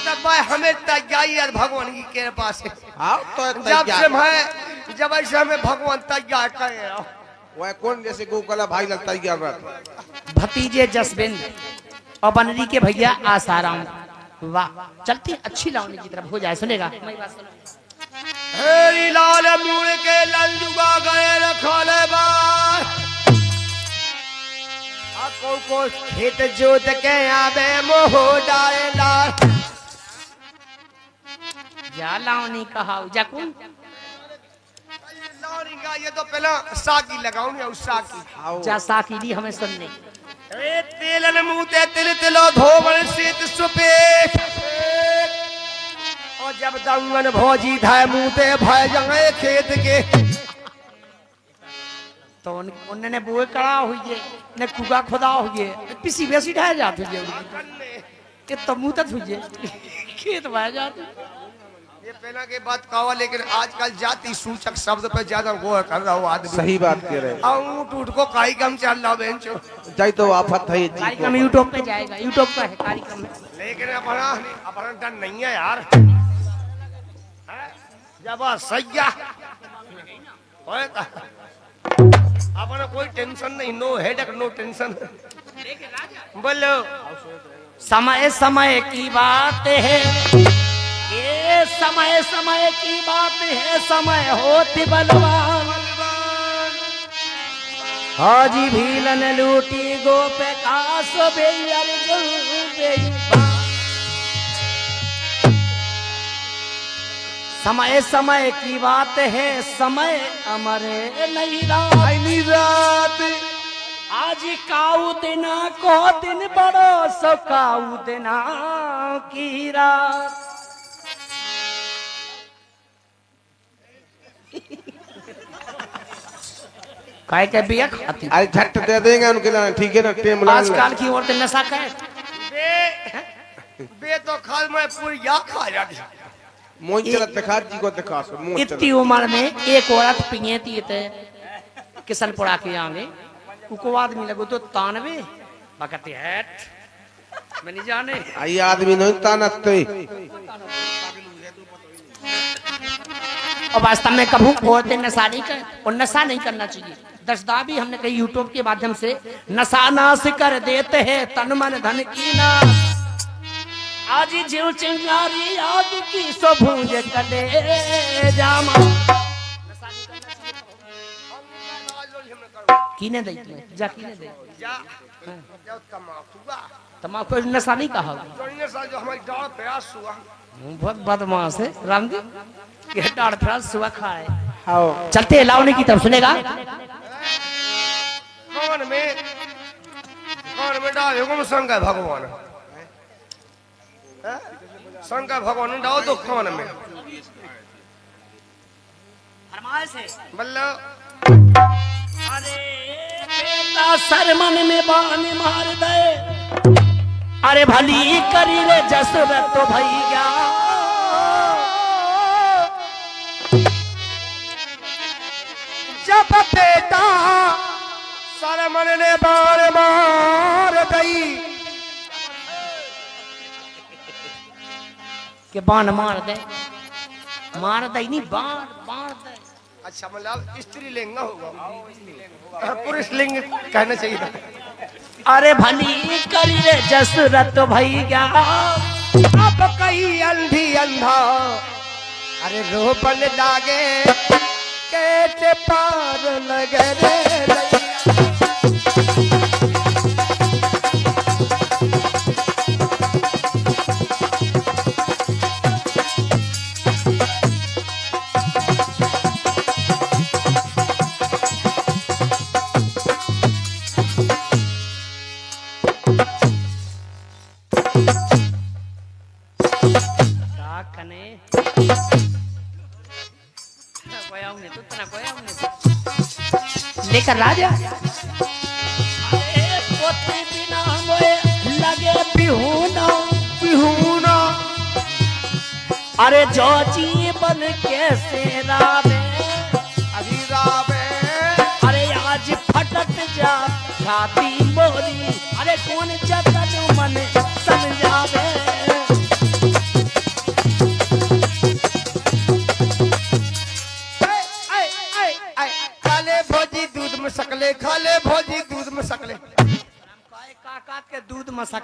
मतलब भाई हमें तैयारी है भगवान की कृपा से। हाँ तो जब ऐसे हमें भगवान तैयार करे वह कौन जैसे गोकला भाई लगता तैयार रहता। भतीजे जसबिंद और बनरी के भैया आसाराम। वाह चलती अच्छी लावनी की तरफ हो जाए। सुनेगा हेरी लाल मूड़ के लंजुगा गए रखले बार को खेत जोत के आवे मोह डाले लाल जा लावनी कहा जकुन लावनी का ये तो पहला साकी लगाऊं या उस साकी जा साकी दी हमें सुनने ए तेलन मुते तिल तिलो धोबन सीत सुपे और जब दंगन भौजी धाय मुते भय जंगे खेत के तो उन्होंने बुए कड़ा हुई है ने कुगा खुदा हुई है पिसी वैसी ढाया जाती है कि तमू तक हुई है खेत बह जाते। ये पहला के बात कहा लेकिन आजकल जाति सूचक शब्द पे ज्यादा गौर कर रहा हूँ आदमी। सही बात कह रहे ऊँट ऊँट को कार्यक्रम चल रहा बेंचो जाई तो आफत है कार्यक्रम यूट्यूब पे जाएगा। यूट्यूब पे है कार्यक्रम लेकिन अपना डर नहीं है यार। जब सैया अपना कोई टेंशन नहीं नो हेडेक नो टेंशन। बोलो समय समय की बात है ये समय समय की बात है समय होती बलवान हाजी भीलन लूटी गोपे कासो समय समय की बात है समय अमरे नहीं रात आज काऊ दिना को दिन बड़ो सो काऊ दिना की रात। काय के बिया खाती अरे झट दे देंगे उनके लिए ठीक है ना टेम आजकल की औरतें नशा खाए बे तो खाल में पूरी या खा जाती मोन चलत दिखा जी को दिखा सो मोन इतनी उम्र में एक औरत पिए थी ते किसन पड़ा के आगे उको आदमी लगो तो तानवे बकते है मैं नहीं जाने आई आदमी नहीं तानते और वास्तव में कभू औरतें नशा नहीं कर और नशा नहीं करना चाहिए। दसदा भी हमने कही यूट्यूब के माध्यम से नशा नाश कर देते हैं तन मन धन की ना आज जीव चिंगारी आग की सो भूंज कले जामा कीने दे जा कीने दे जा जा तमाकुआ तमाकू नशा नहीं कहा जो हमारी डाल प्रयास हुआ बहुत बदमाश है राम जी ये डाल प्रयास हुआ खाए चलते लावने की तरफ। सुनेगा कौन में डाल हुकुम शंकर भगवान शंकर भगवान डाल तो कौन में बल्लो अरे बेटा सरमन में बाण मार दे अरे भली करी रे जसरत तो भैया जब बेटा सरमन ने बाण मार दई के बाण मार दे नहीं बाण मार दे। अच्छा मतलब स्त्रीलिंग होगा पुरुष लिंग कहना चाहिए था। अरे भली करी रे जसरत तो भैया अब कहीं अंधी अंधा अरे रोपन लागे कैसे पार लगे रे लेकर राजा पोते बिना मोए लगे पिहुना पिहुना अरे जो जीवन कैसे रावे अभी रावे अरे आज फटक जा छाती मोरी अरे कौन जतन मन समझावे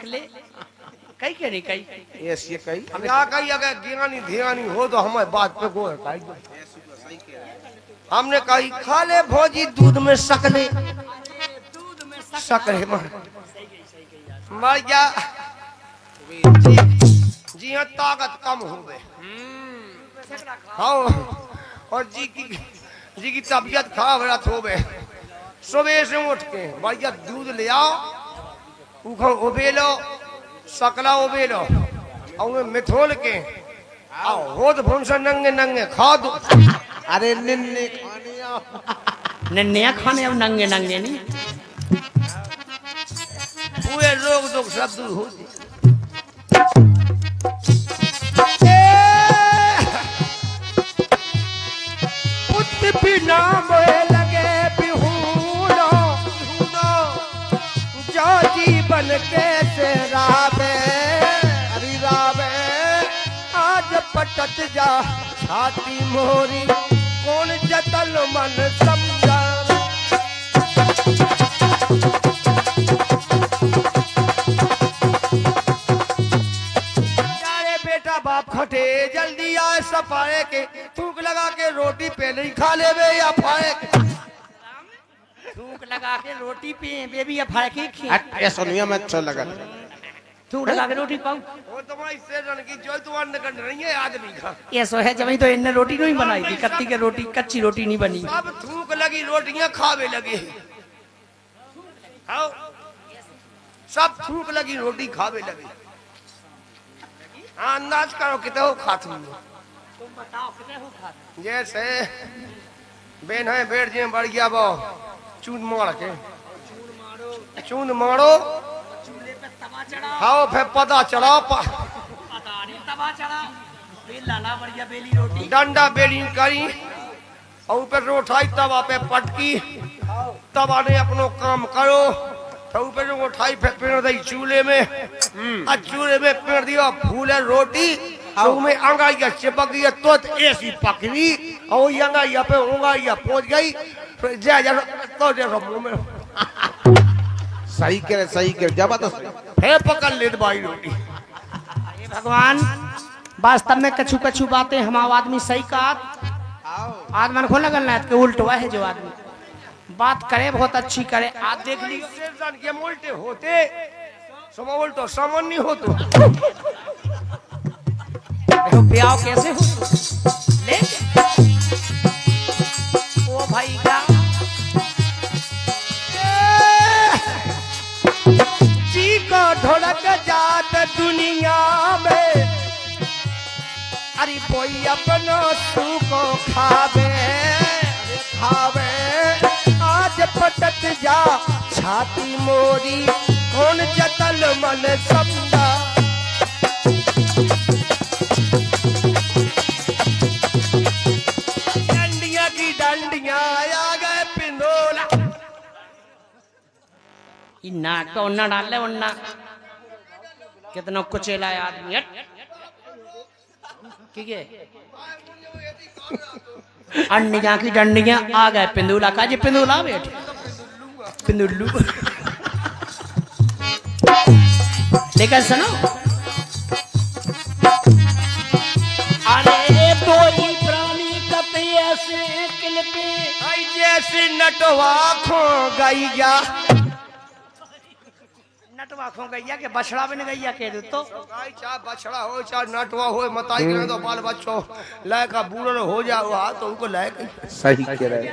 सकले कई के नहीं कई ऐसे कही क्या कही अगर ज्ञानी ध्यानी हो तो हमारे बात पे गो है काई। हमने कही खा ले भोजी दूध में सकले सकले भैया जी हाँ ताकत कम हो गए हाँ और जी की तबीयत खराब हो गए। सुबह से उठ के भैया दूध ले आओ उखो उबेलो सकला उबेलो और मिथोल के आओ होद भूनसा नंगे नंगे खा दो। अरे निन्ने खाने आओ नन्या खाने अब नंगे नंगे नहीं पूरे रोग दुख सब दूर हो बिना लगे बिहूनो जो जीवन कैसे रावे हरी रावे आज पटत जा छाती मोरी कौन जतन मन समझा। बेटा बाप खटे जल्दी आए सफाए के थूक लगा के रोटी पे नहीं खा ले बे या फाए थूक लगा के रोटी पे बेबी या फाड़ के खी ये सुनिए मैं अच्छा लगा थूक लगा के रोटी पाऊं वो तुम्हारी सेजन की जो तू अन्न कर नहीं है आदमी का ये सो है जब तो इनने रोटी नहीं बनाई थी कत्ती के रोटी कच्ची रोटी नहीं बनी सब थूक लगी रोटियां खावे लगे आओ सब थूक लगी रोटी खावे लगे। हाँ अंदाज करो कितने हो खाती हो तुम बताओ कितने हो खाते जैसे बेन है बैठ जाए बढ़ गया वो चून मार के चून मारो चूल्हे पे तवा चढ़ा खाओ फिर पता चढ़ाओ पता नहीं तवा चढ़ा बेल लाला बढ़िया बेली रोटी डंडा बेड़ी करी और ऊपर रोटाई तवा पे पटकी तवा ने अपनो काम करो तो ऊपर जो उठाई फिर पेड़ दी चूल्हे में और चूल्हे में पेड़ दिया फूले रोटी और में अंगाइया चिपक गई तो ऐसी पकड़ी और अंगाइया पे अंगाइया पहुंच गई फिर जा तो देखो मुंह में सही करे जबरदस्त फिर पकड़ ले भाई रोटी। हे भगवान वास्तव में कछु कछु बातें हम आदमी सही कहा आज मन खोला गलना के उल्टा है जो आदमी बात करे बहुत अच्छी करे आज देख लियो के उल्टे होते सम उल्टो समन नहीं हो तो देखो ब्याह कैसे हो ले ओ भाई का जी को ढोलक जात दुनिया में अरे कोई अपनो तू को खावे खावे आज पटत जा छाती मोरी कौन जतल मन समझा। डंडिया की डंडिया आ गए पिंडोला इन्ना तो उन्ना डाले उन्ना कितना कुचेला है आदमी हट ठीक है अंडिया की डंडियां आ गए पिंदुला का जी पिंदुला बैठे पिंदुल्लू लेकिन सुनो अरे तो ही प्राणी कते ऐसे किलपे आई जैसे नटवा खो गैया नटवा खो गैया के बछड़ा बन गैया कह दो तो गाय चाहे बछड़ा हो चाहे नटवा हो मताई करे तो बाल बच्चों लायक का बूढ़ा हो जाओ तो उनको लायक सही कह रहे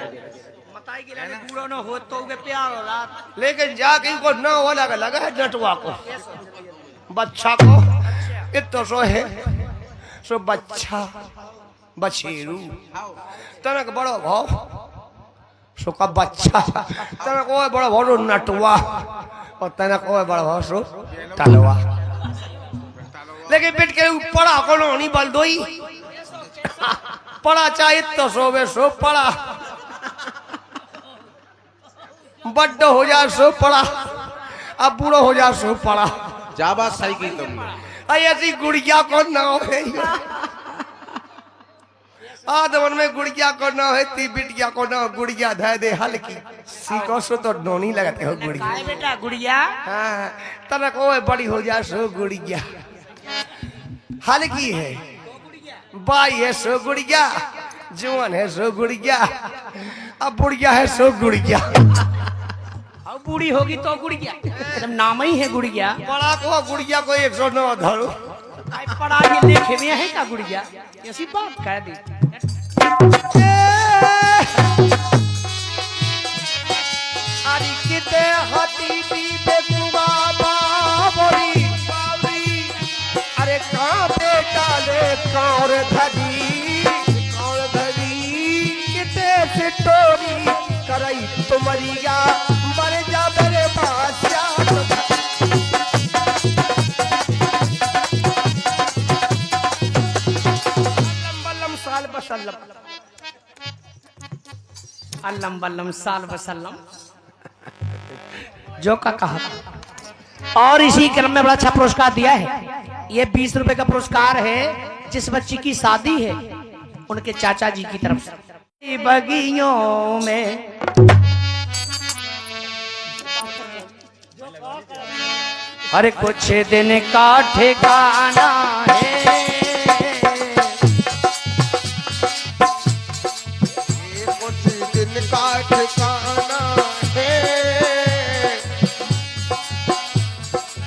मताई के लायक बूढ़ा न हो तो उनके प्यार हो रात लेकिन जाके इनको न हो लगा है नटवा को बच्चा को इतना सो है सो बच्चा बछेरू तनक बड़ो भाव सो का बच्चा तनक वो बड़ा भाव नटवा और तनक वो बड़ा भाव सो तलवा लेकिन बिट के पड़ा को नहीं बल दोई पड़ा चाहे तो सोवे सो पड़ा बड्डो हो जा सो पड़ा अब बूढ़ो हो जा सो पड़ा जा बात सही की तुमने ऐसी गुड़िया को ना हो आदमन में गुड़िया को ना है ती बिटिया को ना गुड़िया धै दे हल्की सीको सो तो नोनी लगाते हो गुड़िया काय बेटा गुड़िया हाँ तनक ओए बड़ी हो जा सो गुड़िया हल्की है बाई है सो गुड़िया जवान है सो गुड़िया अब बुढ़िया है सो गुड़िया अब बूढ़ी होगी तो गुड़िया जब नाम ही है गुड़िया बड़ा को गुड़िया को 109 धरो काय पढ़ाई लिखे में है का गुड़िया ऐसी बात कह दी अरे किते हाथी भी बेकुबा बाबरी बाबरी अरे कहाँ पे डाले कौर धरी किते सिटोरी करई तुमरिया बन जा मेरे बादशाह साल बसल्लम अल्लम बल्लम साल बसल्लम जो का कहा और इसी क्रम में बड़ा अच्छा पुरस्कार दिया है ये 20 रुपए का पुरस्कार है जिस बच्ची की शादी है उनके चाचा जी की तरफ से बगियों में अरे कुछ दिन का ठिकाना है का ठिकाना है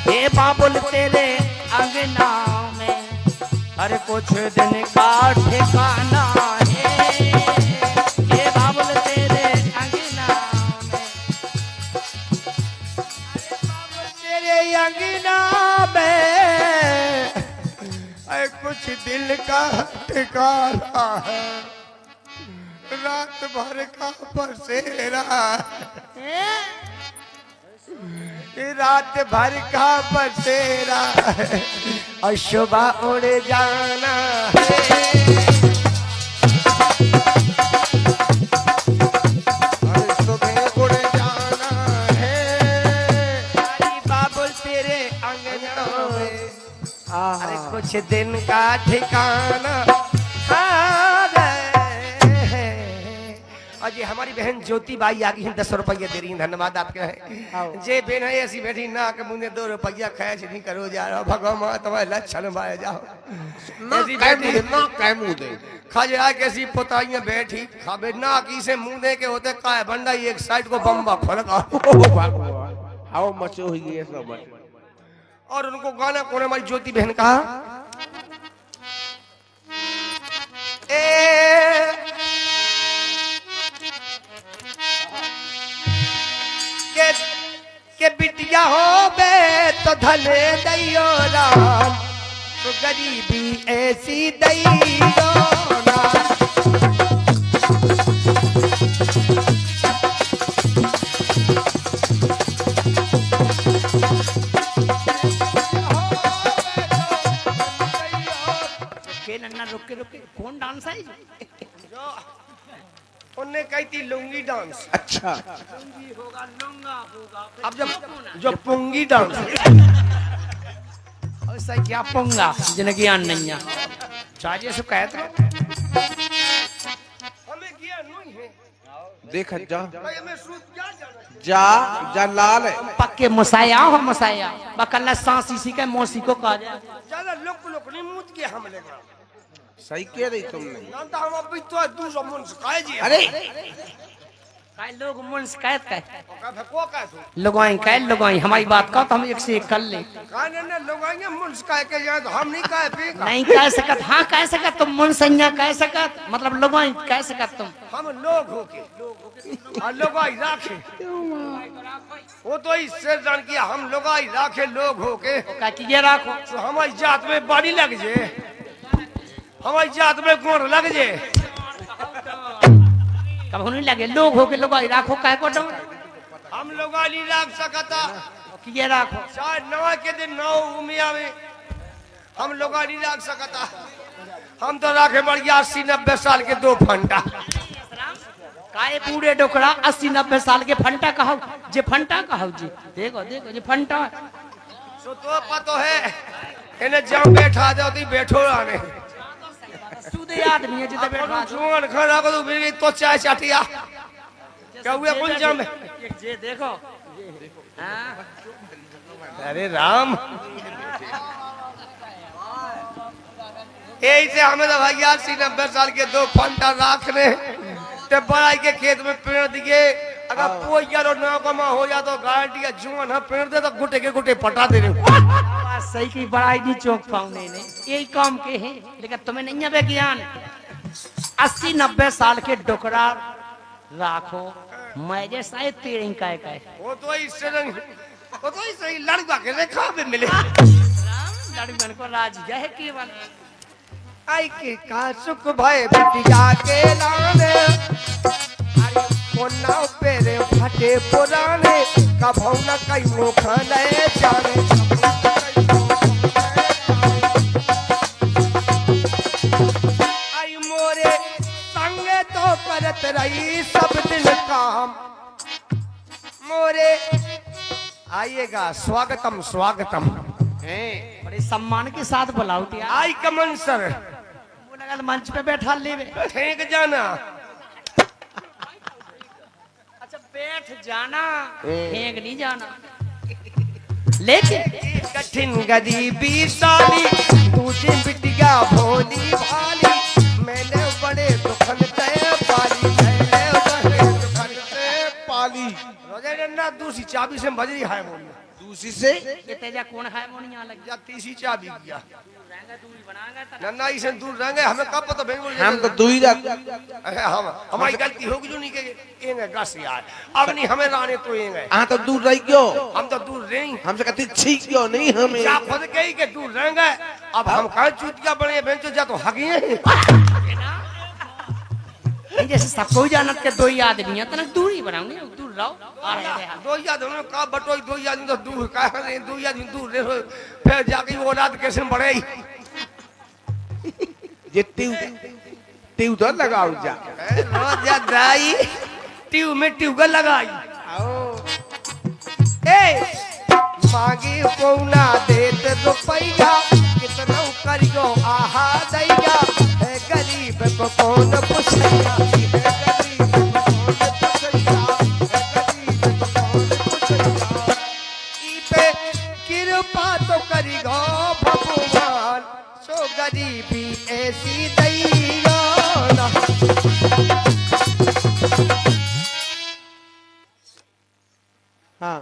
हे बाबुल तेरे अंगना में हर कुछ दिन का ठिकाना है हे बाबुल तेरे अंगना में तेरे अंगना में कुछ दिल का ठिकाना है रात भर का बसेरा रात भर का बसेरा और सुबह उड़ जाना है सुबह उड़ जाना है बाबुल तेरे अंगना में अरे कुछ दिन का ठिकाना और ये हमारी बहन ज्योति बाई आ गई है 10 रुपया दे रही है धन्यवाद आपके है जे बहन है ऐसी बैठी ना के मुझे 2 रुपया खैच नहीं करो जा रहा भगवान तुम्हारे लक्षण मारे जाओ ऐसी बैठी ना कै मुंह दे खजा कैसी पोताइयां बैठी खाबे ना की से मुंह दे के होते काय बंदा एक साइड को बम्बा फड़का हाउ मच हो गई सब और उनको गाना कौन हमारी ज्योति बहन कहा के बिटिया हो बे तो धले दैयो राम तो गरीबी ऐसी दैयो राम रुके रुके कौन डांस है उन्हें कही थी लुंगी डांस अच्छा होगा लुंगा होगा अब जो पुंगी डांस ऐसा क्या पुंगा जिन्हें ज्ञान नहीं है चाहे सो कहते हमें ज्ञान नहीं है देख जा हमें सूद क्या जाना जा जा लाल पक्के मुसाया हो मुसाया बकल्ला सांस इसी का मौसी को कहा जाए ज्यादा लोक नहीं मूत के हम लेगा सही कह रही तुमने जानता हम अभी तो दूसरा मन सिखाए जी अरे काय लोग मन शिकायत का को का तू लगवाई काय लगवाई हमारी बात का तो हम एक से एक कर ले काने ने लोगाएंगे मन सिखाए के जाए तो हम नहीं कहे पे नहीं कह सकत हाँ कह सकत तुम मन संज्ञा कह सकत मतलब लगवाई कह सकत तुम हम लोग होके और लोगाई राखे वो तो इससे जान किया हम लोगाई राखे लोग होके का कि ये राखो तो हमारी जात में बाड़ी लग जे हमारी जात में गोड़ लग जे कब नहीं लगे लोग हो के लगवाई राखो कह को डो हम लोगा नहीं राख सकता कि ये राखो शायद 9 के दिन 9 उमिया में हम लोगा नहीं राख सकता हम तो राखे मर गया 80-90 साल के 2 फंटा काय बूढ़े डोकड़ा 80-90 साल के फंटा कहो जे फंटा कहो जी देखो देखो जे फंटा सो तो पतो है इन्हें जब बैठा जाओ तो बैठो आने सूदे ऐसे आदमी है जिसे बैठा दो। जुआन खड़ा को तो फिर गई तो चाय चाटिया क्या हुआ कौन जाम है ये देखो हाँ? अरे राम यही से हमें तो भैया 80-90 साल के 2 फंटा रखने ते बड़ाई के खेत में पेड़ दिए अगर पोया और ना कमा हो जा तो गारंटी है जुआन है पेड़ दे तो गुटे के गुटे पटा दे रहे बात सही की बड़ाई नहीं चौक पाऊने ने यही काम के हैं लेकिन तुम्हें नहीं है ज्ञान 80-90 साल के डोकरा राखो मैं जैसा तेरे का वो तो इससे वो तो इससे लड़का के रेखा में मिले लड़कन को राजी है केवल आई के का सुख भय बिटिया के लाने अरे कोना पेरे फटे पुराने कभौ न कई मुखा नए जाने आई मोरे संगे तो करत रही सब दिन काम मोरे आइएगा स्वागतम स्वागतम बड़े सम्मान के साथ बुलाओ दिया आई कमन सर लगा मंच पे बैठा ले फेंक जाना अच्छा बैठ जाना फेंक नहीं जाना लेके कठिन गरीबी साली तुझे बिटिया भोली भाली मैंने बड़े दुखन तय पाली मैंने बड़े दुखन तय पाली रोजे डंडा दूसरी चाबी से बजरी है बोली दूसरी से ये तेजा कौन है मोनी यहाँ लग या तीसरी चाबी गया रहेंगे दूरी बनाएंगे नन्ना इसे दूर रहेंगे हमें कब पता बेंगलोर हम तो दू ही रख अरे हम हमारी गलती होगी जो नहीं के एंगे गस यार अब नहीं हमें लाने तो एंगे हाँ तो दूर रह गयो हम तो दूर रहें हमसे कहते ठीक क्यों नहीं हमें क्या खुद कही के दूर रहेंगे अब हम कहाँ चूतिया बने बेंचो जा तो हगिए नहीं जैसे सबको जानत के दो ही आदमी है तो दूरी बनाऊंगे दूर रहो आ रहे हैं दो याद उन्होंने कहा बटोई दो याद तो दूर कहा नहीं दो याद दूर रहे फिर जाके वो रात कैसे बढ़े ये टीव तो लगाओ जा रोज या दाई ट्यूब में ट्यूबल लगाई ए मांगी पौना देत रुपैया कितना करियो आहा दैया है गरीब को कौन पुछैया है गरीब को कौन पुछैया है गरीब को कौन पुछैया ई पे कृपा तो करिगो भगवान सो गरीबी ऐसी दैया ना हाँ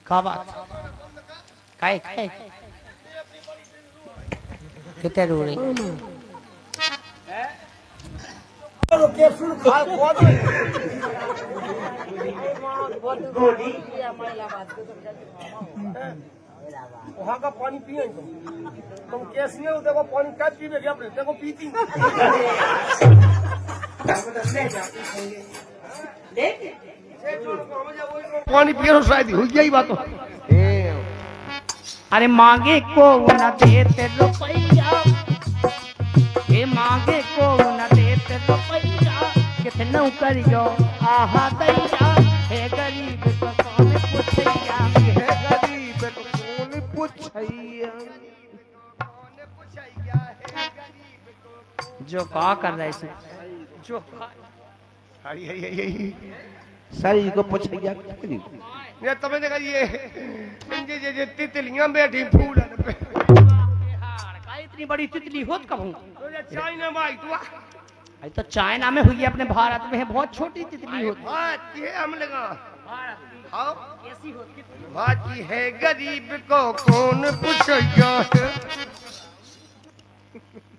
का बात काय काय कितने रो रही वहाँ का पानी पिए तुम कैसे हो देखो पानी क्या पीवे क्या अपने देखो पीती पानी पिए तो शायद हो गया ही बात अरे मांगे को न देते रुपैया ये मांगे को न देते रुपैया कितने करियो आहा दैया हे गरीब को कौन पुछैया है गरीब को कौन पुछैया जो का कर रहे से जो सही को पूछेगा ये तमें देखा ये तितलियां बैठी फूल पे का इतनी बड़ी तितली होत कब हूँ चाइना भाई तू अरे तो चाइना में हुई है अपने भारत में है बहुत छोटी तितली होती बात ये हम लगा हाँ कैसी होती बाकी है गरीब को कौन पुछैया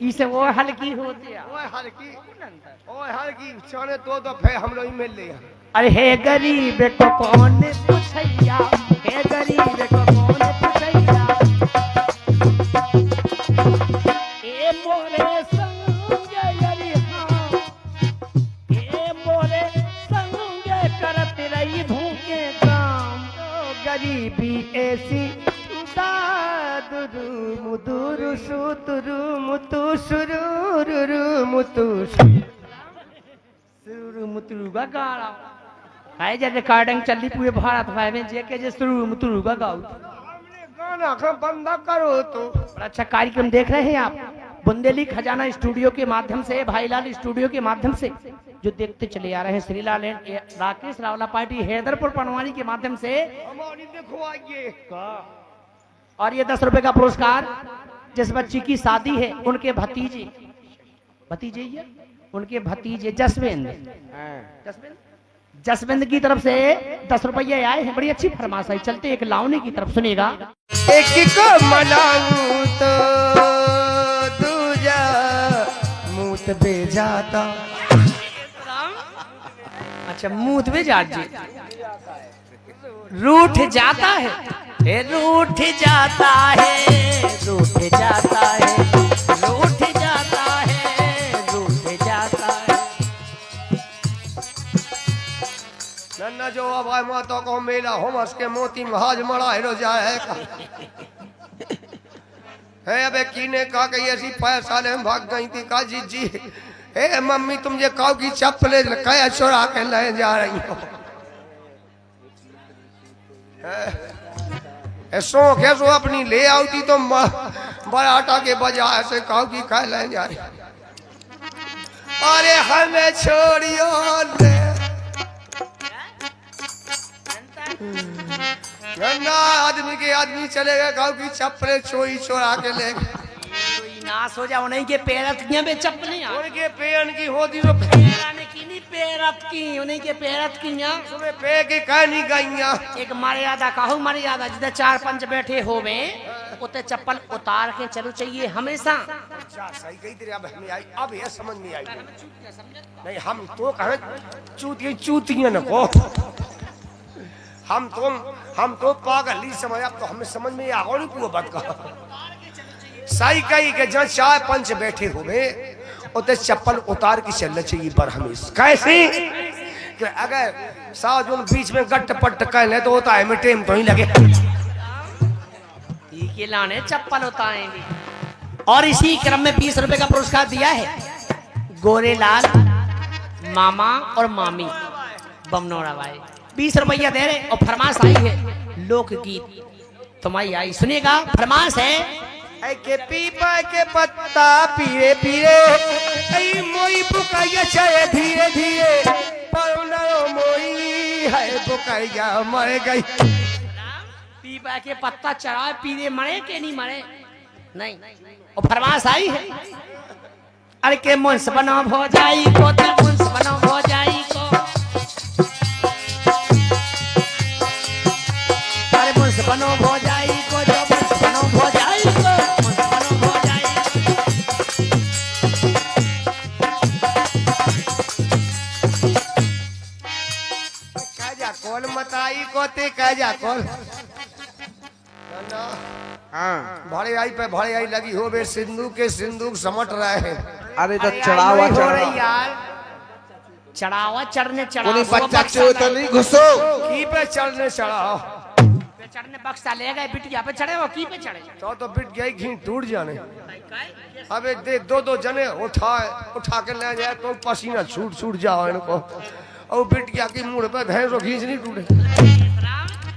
इसे वो हल्की होती है ओए हल्की चाने तो फिर हम लोग मिल लिया अरे हे गरीब को कौन पुछैया हे गरीब को कौन पुछैया ए मोरे संग यरी हाँ ए मोरे संग करत रही भूखे काम तो गरीबी ऐसी दादुरु मुदुरु सुतुरु मुतु सुरुरु मुतु सुरु मुतु गाड़ा है जे रिकॉर्डिंग चल रही पूरे भारत भाई में जे के जे सुरु मुतु गाओ हमने गाना का बंदा करो तो बड़ा अच्छा कार्यक्रम देख रहे हैं आप बुंदेली खजाना स्टूडियो के माध्यम से, भाईलाल स्टूडियो के माध्यम से जो देखते चले आ रहे हैं, श्रीलाल एंड राकेश रावला पार्टी हैदरपुर पनवानी के माध्यम से। हमारी देखो आइए और ये 10 रुपए का पुरस्कार जिस बच्ची की शादी है उनके भतीजे ये उनके भतीजे जसविंद की तरफ से 10 रुपये आए हैं। बड़ी अच्छी फरमाश आई। चलते एक लावनी की तरफ सुनेगा। एक को मनाऊं तो दूजा मूत पे जाता। अच्छा मूत पे जाट जी रूठ जाता है, रूठ जाता है, रूठ जाता है, रूठ जाता है, रूठ जाता है। नन्ना जो अब माता को मेला होमस के मोती महाज मड़ा हेरो जाए है। अबे कीने का कही ऐसी पैसा ले भाग गई थी का जी हे मम्मी तुम ये काऊ की चप्पले कया चुरा के ले जा रही हो। ऐसो कैसो अपनी ले आती तो बराटा के बजाय से काऊ की खा ले जा रही। अरे हमें छोड़ियो ले गन्ना आदमी के आदमी चलेगा गाँव की चप्पले चोरी चोरा के ले नाश हो जाओ। नहीं के पैरत की बे चप्पलें उनके पेन की होती तो पैराने की नहीं पैरत की, उन्हीं के पैरत की सुबह पे के कह नहीं गईया। एक मर्यादा कहूँ मर्यादा जिधर 4-5 बैठे हो में उते चप्पल उतार के चलो चाहिए हमेशा। अच्छा सही कही तेरे अब हमें आई अब ये समझ में आई। नहीं हम तो कहें चूतियां न को हम तो पागल ही समझ। अब तो हमें समझ में आ गई पूरा बात का सही कही के जहाँ 4-5 बैठे हुए उते चप्पल उतार के चलना चाहिए पर हमेशा। कैसे कि अगर साथ बीच में गट्ट पट्ट कर ले तो होता है में टेम तो ही लगे ठीक है लाने चप्पल उतारेंगे। और इसी क्रम में 20 रुपए का पुरस्कार दिया है गोरेलाल मामा और मामी बमनौरा भाई 20 रुपया दे रहे। और फरमाश आई है लोकगीत तुम्हारी आई सुनेगा। फरमाश है के पीपा के पत्ता पीरे पीरे ऐ मोई बुकाया चाहे धीरे धीरे पौना मोई है बुकाया मर गई। पीपा के पत्ता चढ़ाए पीरे मरे के नहीं मरे नहीं। और फरमाश आई है अरे के मुंस बनो हो जाई को ते मुंस बनो हो जाई को अरे मुंस बनो हो जाई को जो मुंस बनो हो जाई को मुंस बनो हो जाई। काजा कौन मताई को ते काजा कौन हाँ भाड़े आई पे भाड़े आई लगी हो बे सिंधु के सिंधु समट रहे हैं। अरे तो चढ़ावा हो रही चढ़ा यार चढ़ावा चढ़ने कोई चढ़ावा बच्चा चो तो नहीं घुसो की पे चढ़ने चढ़ाओ पे चढ़ने बक्सा ले गए बिटिया पे चढ़े वो की पे चढ़े तो बिट गई घी टूट जाने। अबे दे दो जने उठा के ले जाए तो पसीना छूट छूट जाओ इनको और बिटिया की मुड़ पे भैंस खींच नहीं टूटे।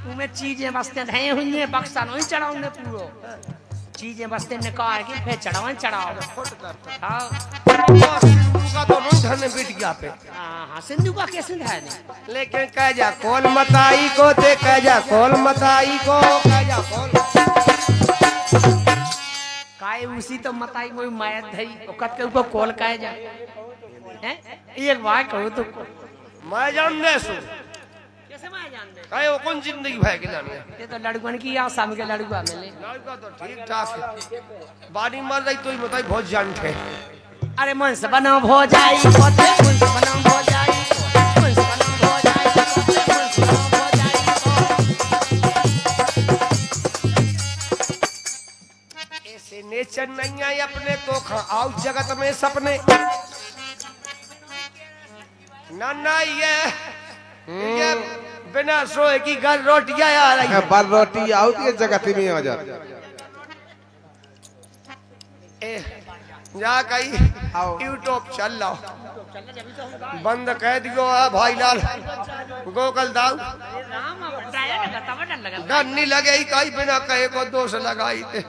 तुम्हें चीजें बसते धए हुई है बक्सा नहीं चढ़ाऊंगे पूरो चीजें बसते निकाल के फिर चढ़ाओ चढ़ाओ। हाँ का तो नहीं धरने बिटिया पे हाँ सिंधु का कैसे है नहीं लेकिन कह कौन मताई को ते कह कौन मताई को कह कौन काय उसी तो बताई वो माया धई ओकत के ऊपर कॉल काए जा हैं एक बात कहो तो मैं जान दे सु कैसे मैं जान दे काय वो कौन जिंदगी भाई के जाने ये तो लड़कन की आशा में के लड़का मिले लड़का तो ठीक ठाक है बाड़ी मर रही तो ही बताई बहुत जान थे। अरे मन से बना हो जाई कोते मन से बना हो जाई मन से बना हो जाई कोते मन से बना हो जाई ऐसे नेचर नहीं आई अपने तो आओ जगत में सपने ना ये बिना सोए की घर रोटियां आ रही है। बाल रोटी आउती है जगत में आ जा ए जा कहीं आओ। यूट्यूब चल लो बंद कह दियो है भाई लाल गोकल दाऊ डर नहीं लगे ही कहीं बिना कहे को दोष लगाई थे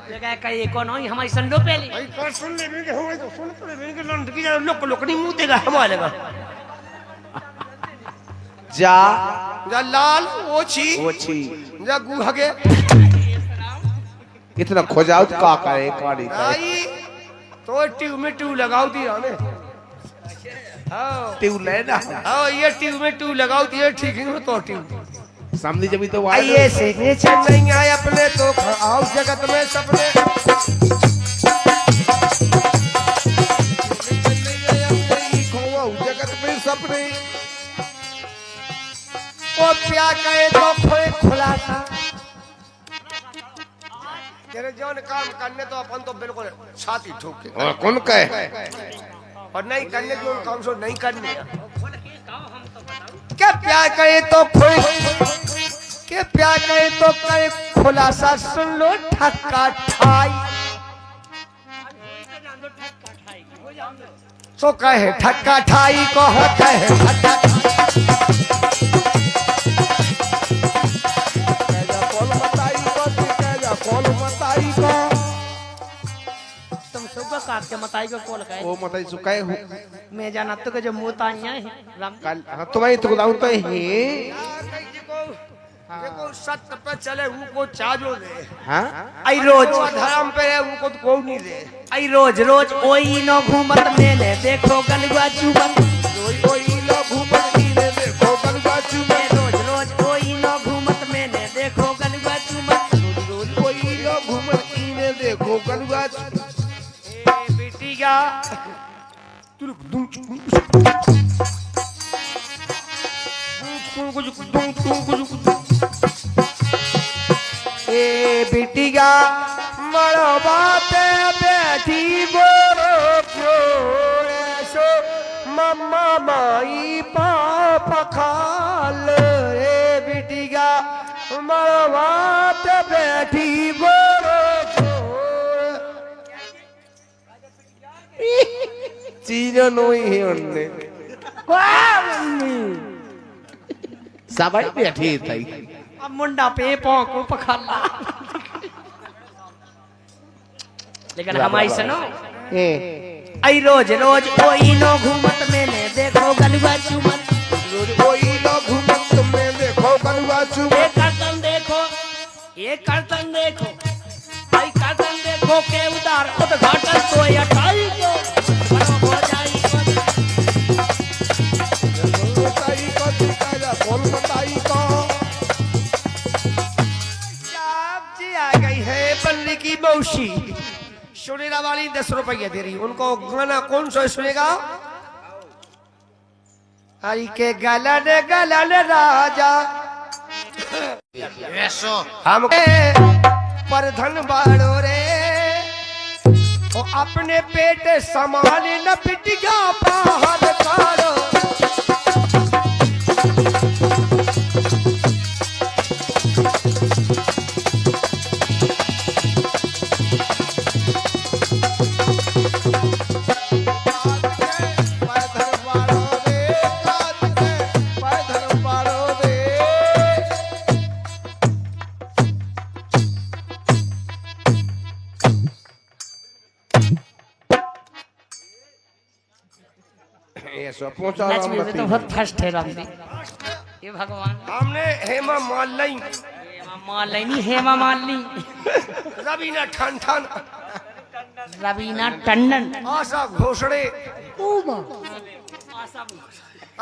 कहीं कौन हो हमारी संडो पहले भाई पर सुन ले भी हमें तो सुन पड़े भी के लंड की लोक लोक नहीं मुंह देगा हमारे का जा जा लाल ओछी जा गुहगे इतना खोजाओ तो का करे काड़ी आई तो ट्यूब में ट्यूब लगाओ दी हमें हाँ ट्यूब लेना हाँ ये ट्यूब में ट्यूब लगाओ दी ठीक है तो ट्यूब सामने जब तो आइए सिग्नेचर नहीं आए अपने तो आओ जगत में सपने जगत में सपने ओ प्या कहे तो खोए खुलासा तेरे जौन काम करने तो अपन तो बिल्कुल छाती ठोक के और कौन कहे और नहीं करने जो काम सो नहीं करने क्या प्यार करे तो खोए के प्यार करे तो करे खुलासा सुन लो ठक्का ठाई सो कहे ठक्का ठाई को हो कहे ठक्का तुम सबका काट के मताई को कॉल करे ओ मताई सुकाए हो मैं जाना तो के जो मुंह ताइया है राम कल हां तुम्हारी तो दाऊ तो है देखो सत्य पे चले उनको चाजो दे हां आई रोज धर्म पे है उनको तो कोई नहीं दे आई रोज रोज ओई न घूमत मेले देखो गलवा चुबन कोई लो घूमत नीले देखो गलवा चुमे रोज रोज ओई न घूमत मेले देखो गलवा चुबन कोई लो घूमत नीले देखो गलवा बेटिया ए बेटिया मरवा पे बैठी बोरो प्योरे सो मम्मा माई पाप खाल ए बेटिया मरवा पे बैठी बोरो चीज नोई है उनने सबाई बैठी थई अब मुंडा पे पाँव को पखाला लेकिन हमारी सुनो ए आई रोज रोज ओई नो घूमत मेले देखो गलवा चुमन कोई लो घूमत तुमने देखो गलवा चुमे ये कर्तन देखो ये कर्तन देखो आई कर्तन देखो के उदार उद्घाटन तो अटाई को बनो हो जाई बताई को दिखाया कौन बताई को आप जी आ गई है बल्ली की मौसी सुनेरा वाली 10 रुपये दे रही उनको गाना कौन सा सुनेगा हरी के गलन गलन राजा हम पर धन बाड़ो रे ओ अपने पेट समान न पिटिया बाहर कारो ऐसा पहुंचा लक्ष्मी में तो बहुत फर्स्ट है राम जी ये भगवान हमने हेमा मालिनी हेमा मालिनी हेमा मालिनी रवीना ठन ठन रवीना टंडन आशा घोषणे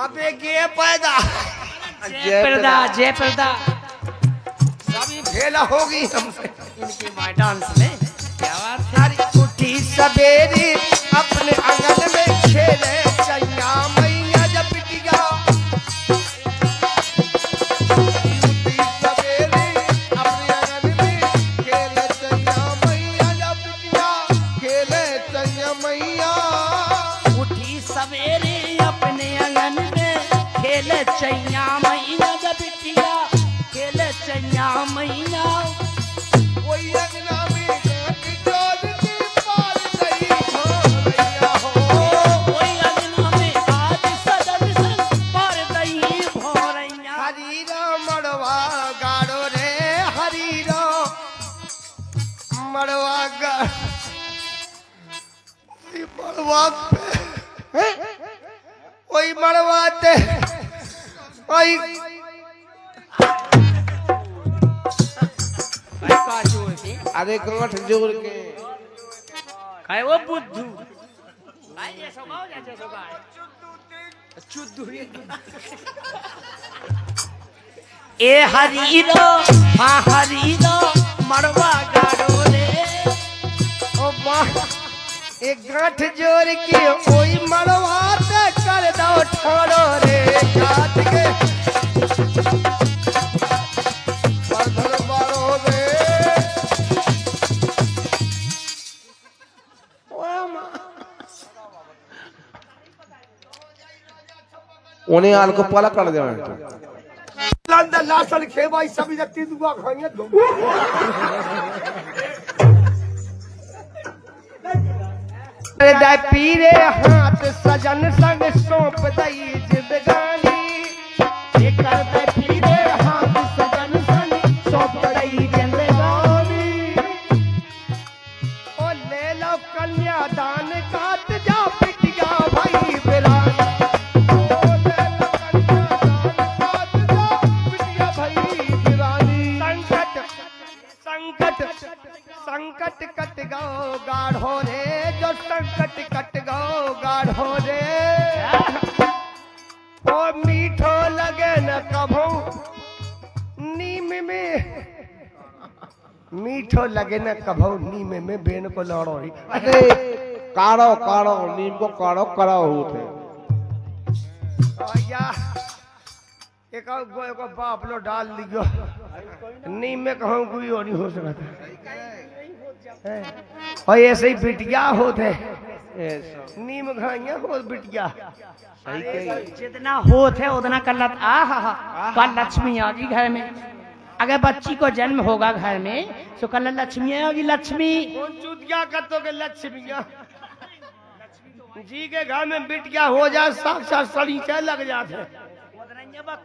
अबे गे पैदा जय प्रदा सभी फेला होगी हमसे इनके माय डांस में क्या बात है सारी उठी सवेरी अपने आंगन में खेले चैया मैया जब पिटिया उठी सवेरी अपने आंगन में खेले चैया मैया जब पिटिया खेले चैया मैया उठी सवेरे अपने आंगन में खेले चैया मैया जब बिटिया खेले चैया मैया कोई अंगना में गांठ डोल की पाल गई वक्त वही मरवाते वही अरे गांठ जोड़ के काय वो बुद्धू काय ये स्वभाव याचे स्वभाव चुद्दू ए हरीरो हाँ हरीरो मरवा गाड़ो रे ओ माँ एक गांठ जोड़ के वही मरवाते कर दो ठोरो रे गांठ के पत्थर मारो रे उन्हें आल को पाला कर देना लंदन लासन खेबाई सभी जत्ती दुआ खाइए दो दे पीरे हाथ सजन संग सौंप दई जिंदगानी ये कर दे पीरे हाथ सजन संग सौंप दई जिंदगानी ओ ले लो कन्यादान काट जा पिटिया भाई बिरान ओ ले लो कन्यादान काट जा पिटिया भाई बिरानी संकट संकट कट गो गाढ़ो रे जो संकट कट गो गाढ़ो रे ओ मीठो लगे न कभो नीम में मीठो लगे न कभो नीम में बेन को लड़ो री अरे काढ़ो काढ़ो नीम को काढ़ो करा होते या एक बाप लो डाल लियो नीम में कहूँ कोई और नहीं हो सकता और ऐसे ही बिटिया होते नीम घाइया हो बिटिया जितना होत है उतना कल कल लक्ष्मी आगी घर में अगर बच्ची को जन्म होगा घर में तो कल लक्ष्मी आएगी लक्ष्मी कौन चूतिया कतोगे लक्ष्मिया जी के घर में बिटिया हो जाए साक्षात सलीचे लग जाते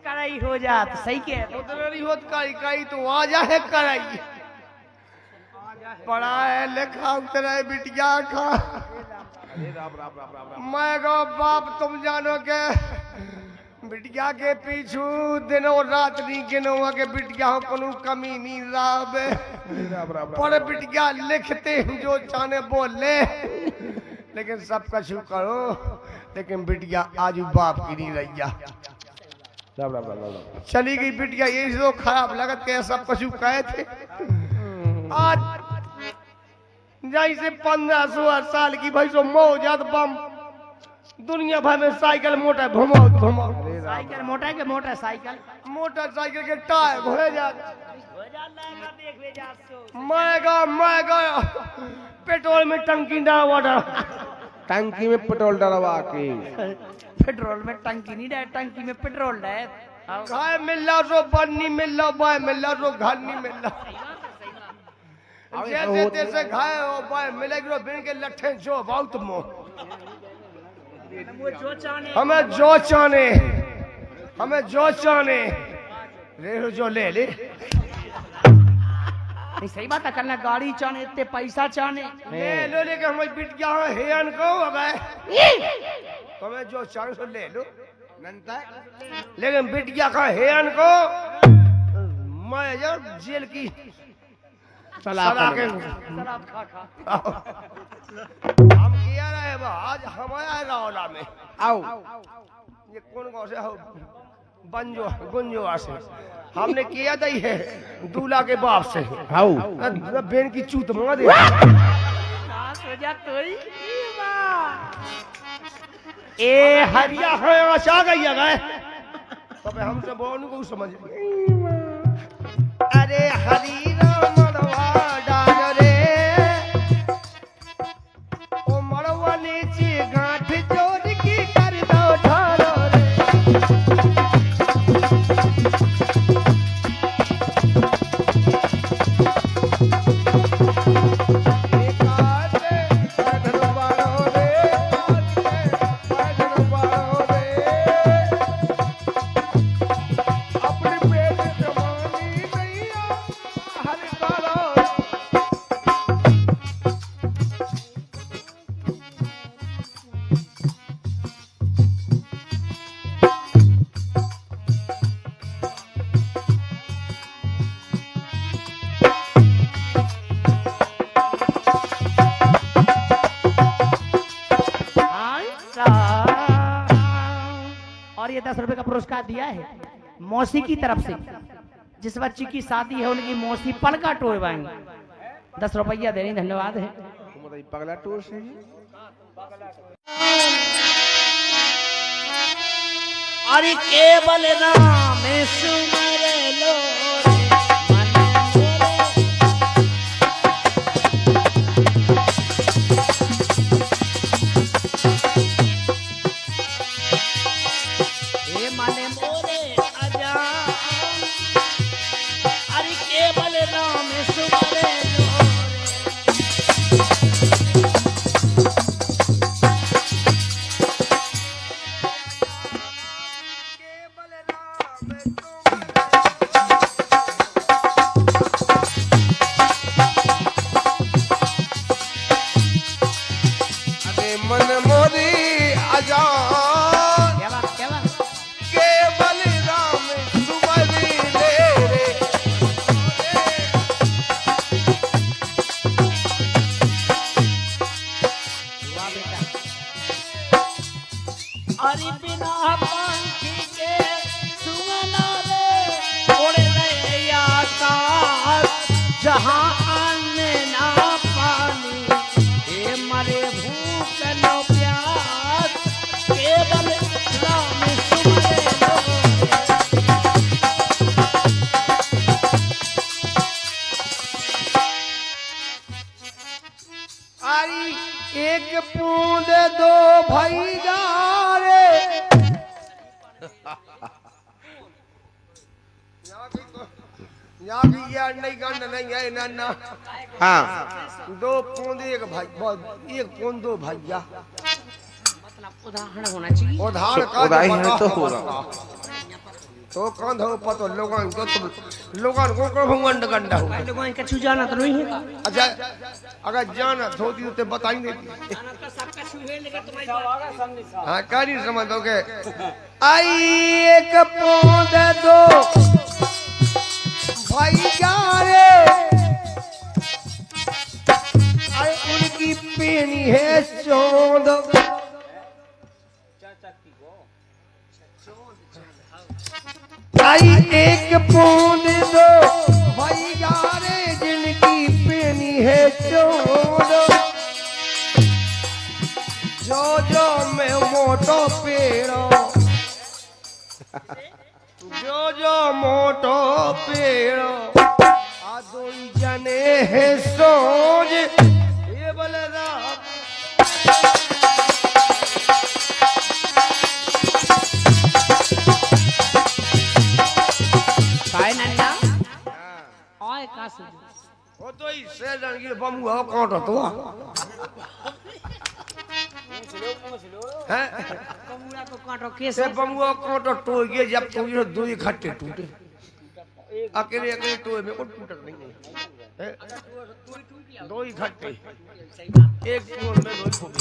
कराई हो जात सही के उधर नहीं होत काई तो आ जाए कराई पढ़ा है लिखा उतरा है बिटिया का मैं गो बाप तुम जानो के बिटिया के पीछू दिनों रात नहीं गिनो के बिटिया हो कोनो कमी नहीं राबे पर बिटिया लिखते जो चाहे बोले लेकिन सब कुछ करो लेकिन बिटिया आज बाप की नहीं रही चली गई बिटिया ये तो खराब लगत के सब कुछ कहे थे आज जैसे 1500 साल की भाई सो मौजाद बम दुनिया भर में साइकिल मोटर घुमाओ घुमाओ साइकिल मोटर के मोटरसाइकिल मोटरसाइकिल के टायर घोड़े जा मैं पेट्रोल में टंकी डाल टंकी में पेट्रोल डलवा के पेट्रोल में टंकी नहीं डाल टंकी में पेट्रोल डाल खाए मिल रहा सो बन्नी मिल रहा बाय मिल रहा सो घर नहीं मिल रहा जैसे तैसे खाए हो बाय मिलेगी बिन के लट्ठे जो बहुत मो हमें जो चाने रेहू जो ले ले नहीं सही बात है करना गाड़ी चाने इतने पैसा चाने ले लो लेके हमें बिटिया हेन को हो गए तुम्हें जो चाहे सो ले लो लेकिन बिटिया का हेन को मैं यार जेल की शराब खा हम किया रहे आज हमारा रौला में आओ ये कौन गाँव से हो बंजो गुंजो से हमने किया दई है दूल्हा के बाप से आओ बेन की चूत मार दे ए हरिया है आशा गई है तब हमसे बोलने को समझ अरे हरी राम मड़वा डाल रे ओ मड़वा नीचे गांठ जोड़ की कर दो ढालो रे हर 10 रुपए का पुरस्कार दिया है मौसी की तरफ से। जिस बच्ची की शादी है उनकी मौसी पलका टोवाएंगे, 10 रुपया दे रही, धन्यवाद है। पगला टूर से अरे केवल राम सुमर लो मन मोरे अजा, अरे केवल राम सुमर लो मन मोरी आजान केवल राम सुमरी ले रे। अरे बिना पंखी के सुमना रे उड़ गए आकाश, जहाँ अन्न ना पानी हे मरे भूख न प्यास, केवल राम सुमरे लो। आई एक बूंद दो भैया रे, यहाँ भी यार नहीं गाना नहीं है नाना। हाँ 2 बूंद एक भाई, 1 बूंद 2 भैया, मतलब उदाहरण होना चाहिए। उधार का उदाई है बता तो हो होगा। तो कंध हो पतो लोगन को, तो लोगन को भगवान गंडा हो। लोगों का छू जाना तो नहीं है। अच्छा अगर जाना होती तो बताई नहीं। हाँ कारी समझ दोगे। आई एक बूंद 2 भैया रे, अरे उनकी पेनी है चौंद, आई एक बूंद 2 भैया रे, जिनकी पेनी है चौंद, जो मैं मोटो पेड़ो, जो मोटो पेड़ो, आ 2 जने है सोज, ये बोले राम काय नन्ना ओए का से वो तो ही से जान के बमु हो काटो तो हैं कमुड़ा को काटो के से बमु हो काटो तो ये जब तो ये 2 इकट्ठे टूटे, अकेले अकेले टूटे में को टूटत नहीं है, 2 इकट्ठे, एक टूट में 2 फूटे।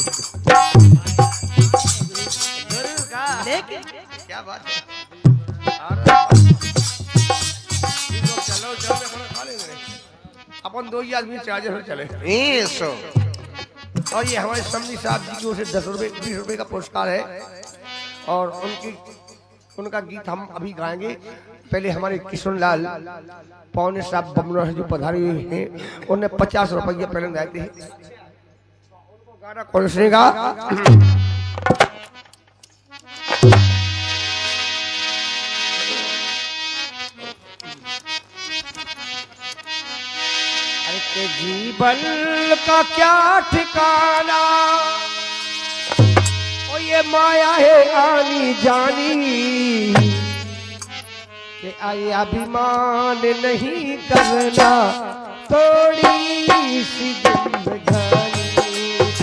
जरूर का लेकिन क्या बात है। चलो चलो खाना खा लेंगे अपन 2 ही आदमी चार्जर चले। सो और ये हमारे समझी साहब जी की ओर से 10 रुपए 20 रुपए का पुरस्कार है, और उनका गीत हम अभी गाएंगे। पहले हमारे किशन लाल पौने साहब बमनौर जो पधारे हुए हैं, उन्हें 50 रुपये पहले गाए थे, उनको गाना कौन सुनेगा। जीवन का क्या ठिकाना, ओ ये माया है आनी जानी, कि आए अभिमान नहीं करना, थोड़ी सी जिंदगानी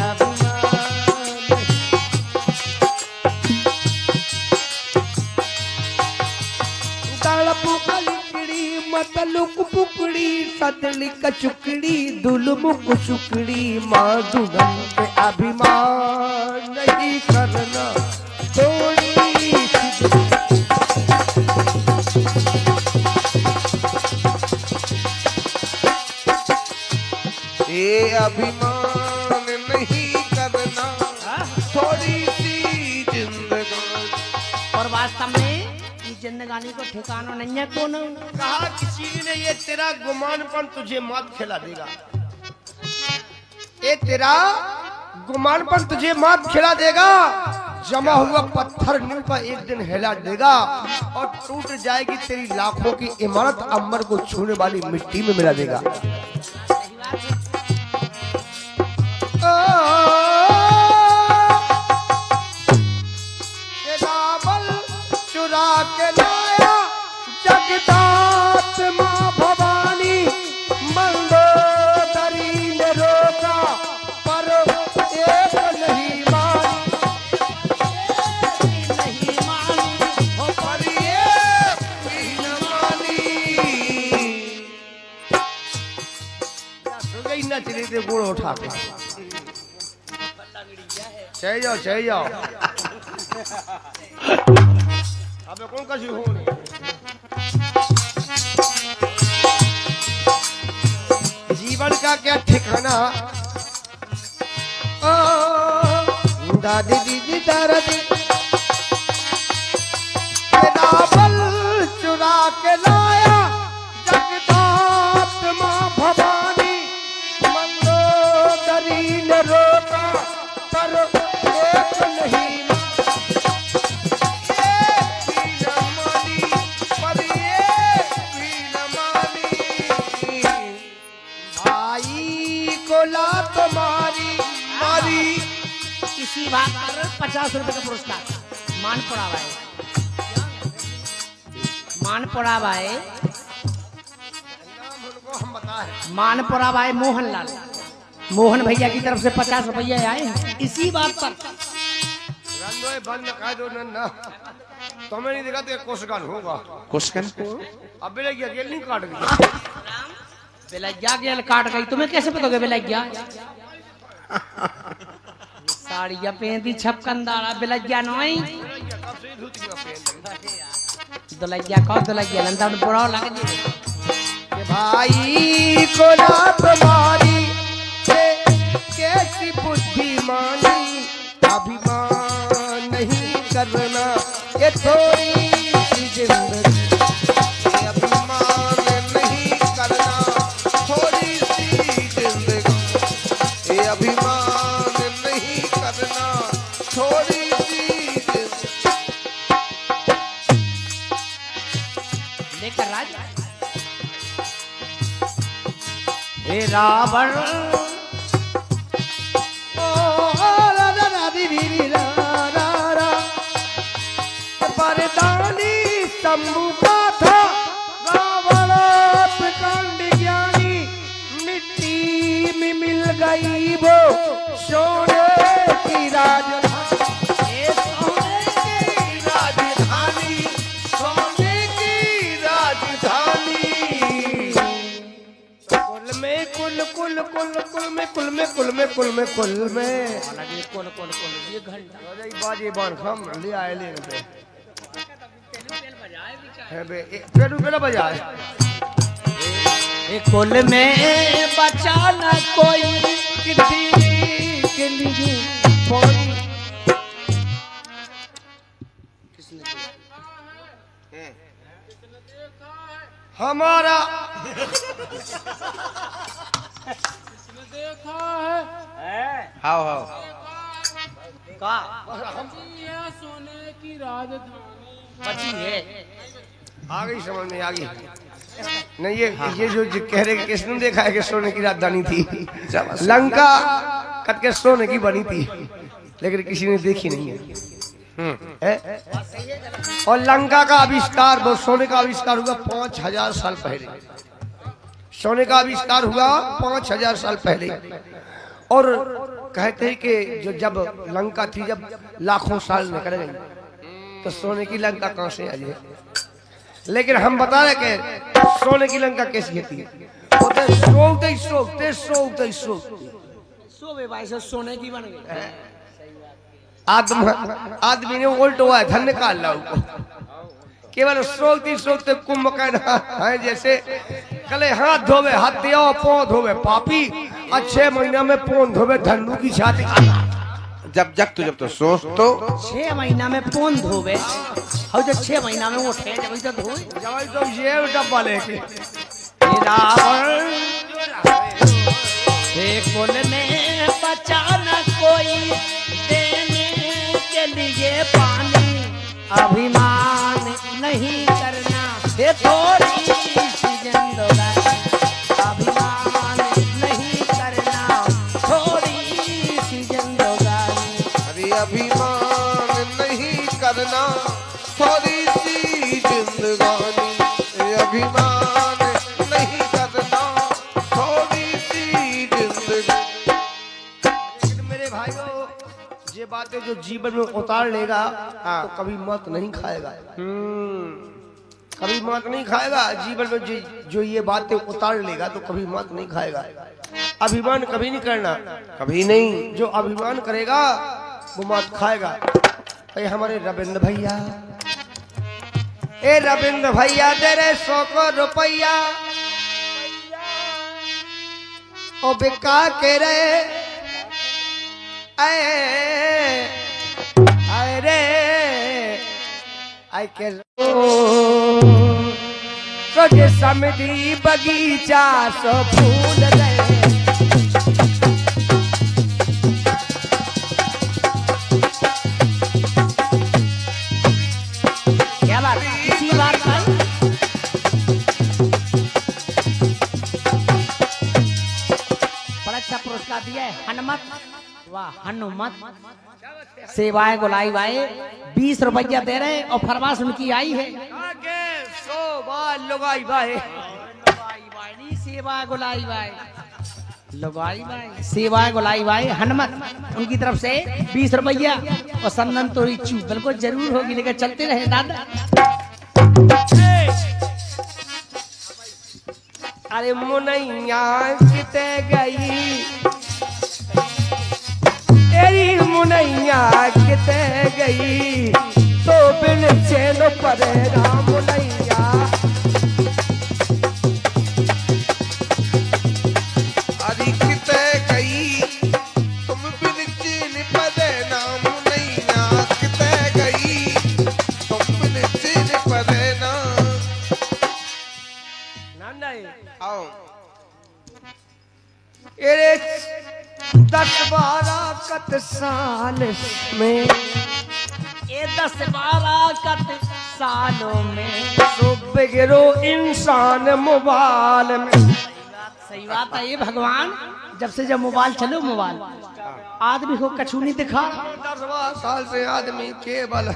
अभिमान। तड़प कलिकड़ी मतलुक पुकड़ी, सदली कचुकड़ी दुलमुक चुकड़ी, माँ दुगन पे अभिमान नहीं करना, थोड़ी ये अभिमान नहीं करना, थोड़ी सी जिंदगानी। और वास्तव में जिंदगानी को ठिकाना नहीं है कौन। कहा किसी ने ये तेरा गुमानपन तुझे मात खिला देगा, ये तेरा गुमानपन तुझे मात खिला देगा। जमा हुआ पत्थर नींव का एक दिन हिला देगा और टूट जाएगी तेरी लाखों की इमारत, अंबर को छूने वाली मिट्टी में मिला देगा। रावल चुरा के लाया जगदात माँ भवानी, मंदोदरी ने रोका पर एक नहीं मानी, नहीं मानी हो पर एक भी न मानी। सो गई ना चली थे गोड़ उठा के, चल जाओ चल जाओ। अबे कौन कसी हो जीवन का क्या ठिकाना। दादी दीदी दादी रावल चुरा के लाया जगदात माँ भवानी, मंदोदरी ने रोका पर एक नहीं मारी मारी। इसी बात पर 50 रुपए का पुरस्कार मान पड़ा भाई, मान पड़ा भाई, हम बताए मानपुरा भाई मोहनलाल, मोहन भैया की तरफ से 50 रुपये आए हैं इसी बात पर। रंगोए बंद कर दो ना, तुम्हें नहीं देखा तो एक कोसगान होगा। क्वेश्चन अब बेले की अकेले नहीं काट गई, बेलैया गेल काट गई, तुम्हें कैसे पता होगा बेलैया? साड़िया पहनती छपकंदारा बेलैया नहीं, दुलैया कहो दुलैया नंदा बुरा लगे भाई को रात मारी कैसी बुद्धिमानी, अभिमान नहीं करना ये थोड़ी सी जिंदगी, अभिमान नहीं करना थोड़ी सी जिंदगी, ये अभिमान नहीं करना थोड़ी सी जिंदगी। लेकर राज हे रावण परदानी शंभु का था रावण प्रकांड ज्ञानी, मिट्टी में मिल गई वो सोने की राजधानी, सोने की राजधानी, सोने की राजधानी। कुल में कुल कुल कुल कुल में कुल में कुल में कुल में कुल में कौन कौन कौन ये घंटा बाजी बान खम ले आए ले है बे पेड़ पेड़ बजाए कुल में बचा न कोई किसी के लिए कोई हमारा हाउ हाउ का सोने की राजधानी बची है। आ गई समझ में आ गई नहीं ये जो कह रहे किसने देखा है कि सोने की राजधानी थी, लंका कट के सोने की बनी थी लेकिन किसी ने देखी नहीं है। और लंका का आविष्कार वो सोने का आविष्कार हुआ 5000 साल पहले, सोने का आविष्कार हुआ 5000 साल पहले। और कहते हैं कि जो जब लंका थी जब लाखों साल निकल गई तो सोने की लंका कहां से आई है। लेकिन हम बता रहे कि सोने की लंका कैसी थी, सोने की बन गई। आदमी ने उल्ट हुआ है धन निकाल ला केवल सोचती सोचते कुंभकर्ण है जैसे कले हाथ धोवे हाथ दिया पाँव धोवे पापी, 6 महीना में पौन धोवे धन्नू की छाती। जब जग तो जब तो सोच तो 6 महीना में कौन धोवे और जब 6 महीना में उठे जब तो धोए जवाई तो ये डब्बा लेके कुल में बचा न कोई देने के लिए पानी अभिमान नहीं करना ये थोड़ी सी जिंदगानी अभिमान नहीं करना थोड़ी सी जिंदगानी अरे अभिमान नहीं करना थोड़ी सी जिंदगानी अभिमान नहीं करना थोड़ी सी जिंदगानी। लेकिन मेरे भाइयों ये बातें जो जीवन में उतार लेगा तो कभी मत नहीं खाएगा। कभी मत नहीं खाएगा जीवन में जो ये बातें उतार लेगा तो कभी मत नहीं खाएगा। अभिमान कभी नहीं करना, कभी नहीं। जो अभिमान करेगा वो मत खाएगा। अरे हमारे रविंद्र भैया, ए रविंद्र भैया तेरे 100 को रुपया ओ बिका के रे अरे आई के तुझे समझी बगीचा सो फूल गए। क्या बात इसी बात पर बड़ा अच्छा पुरस्कार दिया है हनुमत। वाह हनुमत सेवाएं गुलाई भाई 20 रुपया दे रहे और फरमाश उनकी आई है लुगाई भाई सेवा गुलाई भाई लगाई भाई सेवा गुलाई भाई हनुमत उनकी तरफ से 20 रुपया और संदन तोरी चूकल को जरूर होगी लेकर चलते रहे दादा। अरे मुनैया किते गई तेरी मुनैया किते गई तो बिन चैन परे राम मुनैया। अरे किते गई तुम बिन चैन परे राम मुनैया किते गई तुम बिन चैन परे ना। आओ अरे 10-12 कत साल में ये 10-12 कत सालों में तो बिगड़ो इंसान मोबाइल में। सही बात है ये भगवान जब मोबाइल चलो मोबाइल आदमी को कछु नहीं दिखा। 10 साल से आदमी केवल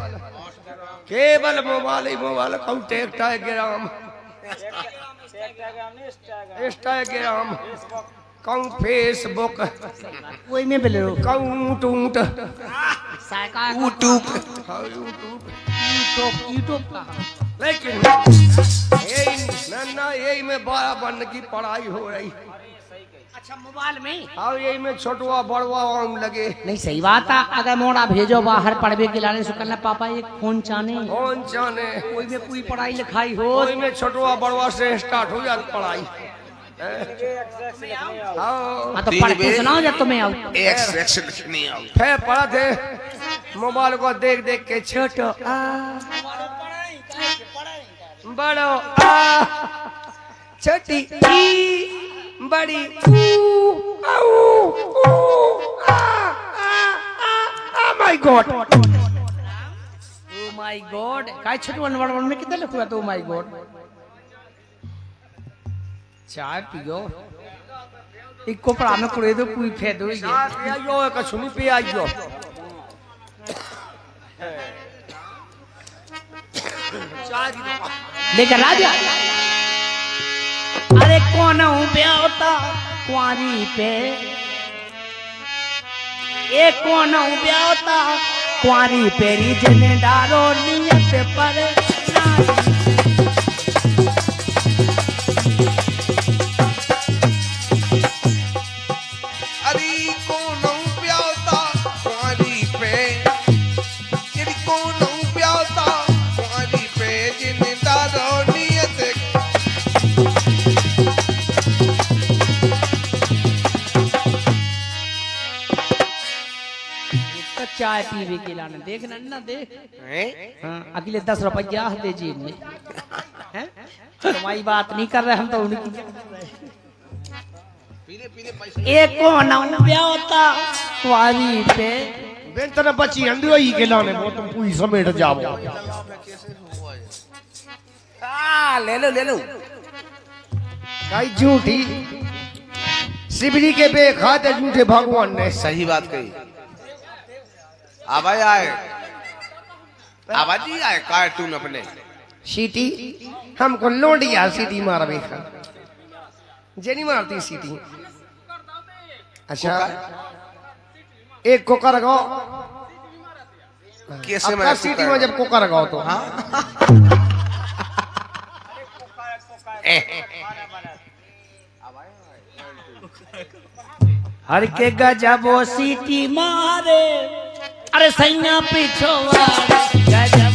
मोबाइल ही मोबाइल इंस्टाग्राम कहूँ फेसबुक वही में बोले कहूँ टूट यूट्यूब यूट्यूब यूट्यूब का लेकिन यही में बड़ा बन की पढ़ाई हो रही। अच्छा मोबाइल में और यही में छोटवा बड़वा आम लगे। नहीं सही बात है अगर मोड़ा भेजो बाहर पढ़वे के लाने सुकलना पापा एक फोन चाने कौन जाने कोई में पूरी पढ़ाई लिखाई हो वही में छोटवा बड़वा से स्टार्ट हो जाती पढ़ाई। हाँ तो पढ़ के सुनाओ जब तुम्हें आओ फिर पढ़ा थे मोबाइल को देख देख के छोटो बड़ो छोटी बड़ी my God oh my God काय छोटू बड़ में कितना लिखा तो माय गॉड। चाय पियो एक को पड़ा में कुड़े दो पूरी फेंक दो ये आइयो एक सुनी पे आइयो चाय दी दो। लेकर राजा अरे कौन ब्याहता कुंवारी पे ये कौन ब्याहता कुंवारी पेरी जने डारो नियत पर नारी। अरे कौन प्यासा कुंवारी पे तेरी कौन प्यासा कुंवारी पे जिंदारो नियत। तो चाय पीवे के लाने देख नन्ना देख हैं? हाँ अगले 10 रुपया दे जेब में हैं? तुम्हारी बात नहीं कर रहे हम तो उनकी पीले पीले पैसे एक को नाऊ ब्याह होता कुआरी पे बेन तरह बची अंधी वही के लाने वो तुम पूरी समेट जाओ ले लो गाई झूठी शिवरी के बे खाते झूठे भगवान ने सही बात कही आवाज आए आवाज ही आए कार्टून अपने सीटी हमको लोडिया सीटी मार बेखा जेनी मारती सीटी अच्छा एक कोकर लगाओ कैसे आपका सीटी में जब कोकर लगाओ तो हाँ हर के गजबो सीटी मारे अरे सैया पिछो गजब